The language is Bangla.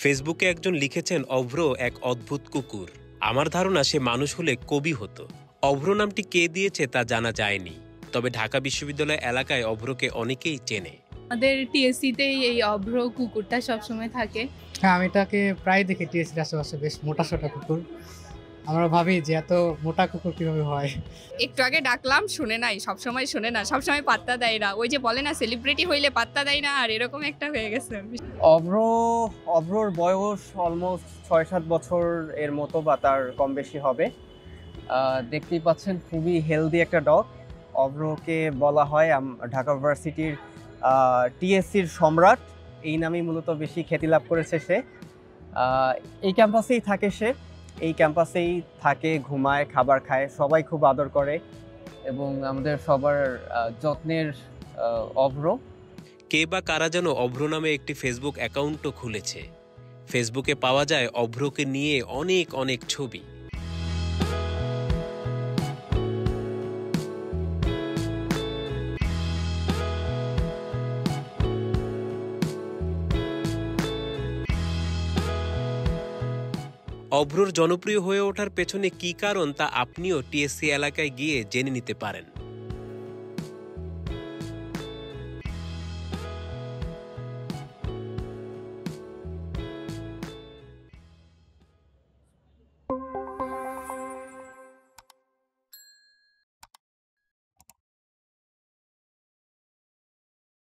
ফেসবুকে একজন লিখেছেন, অভ্র এক অদ্ভুত কুকুর। আমার ধারণা সে মানুষ হলে কবি হতো। অভ্র নামটি কে দিয়েছে তা জানা যায়নি, তবে ঢাকা বিশ্ববিদ্যালয় এলাকায় অভ্রকে অনেকেই চেনে। আমাদের টিএসসিতেই এই অভ্র কুকুরটা সবসময় থাকে। হ্যাঁ, আমি তাকে প্রায় দেখি টিএসসির আশেপাশে, বেশ মোটা-সোটা কুকুর। আমরা ভাবি যে এত মোটা কুকুর কিভাবে হয়। একটু আগে ডাকলাম, শুনে নাই, সবসময় শুনে না, সবসময় পাত্তা দেয় না। ওই যে বলে না, সেলিব্রিটি হইলে পাত্তা দেয় না, আর এরকম একটা হয়ে গেছে। অভ্রর বয়স অলমোস্ট ৬-৭ বছর এর মতো বা তার কম বেশি হবে। দেখতেই পাচ্ছেন খুবই হেলদি একটা ডগ। অভ্রকে বলা হয় ঢাকা ভার্সিটির টিএসসির সম্রাট, এই নামেই মূলত বেশি খ্যাতি লাভ করেছে সে। এই ক্যাম্পাসেই থাকে সে, এই ক্যাম্পাসেই থাকে, ঘুমায়, খাবার খায়, সবাই খুব আদর করে এবং আমাদের সবার যত্নের অভ্র। কে বা কারা যেন অভ্র নামে একটি ফেসবুক অ্যাকাউন্টও খুলেছে। ফেসবুকে পাওয়া যায় অভ্রকে নিয়ে অনেক অনেক ছবি। অভ্রর জনপ্রিয় হয়ে ওঠার পেছনে কী কারণ তা আপনিও টিএসসি এলাকায় গিয়ে জেনে নিতে পারেন।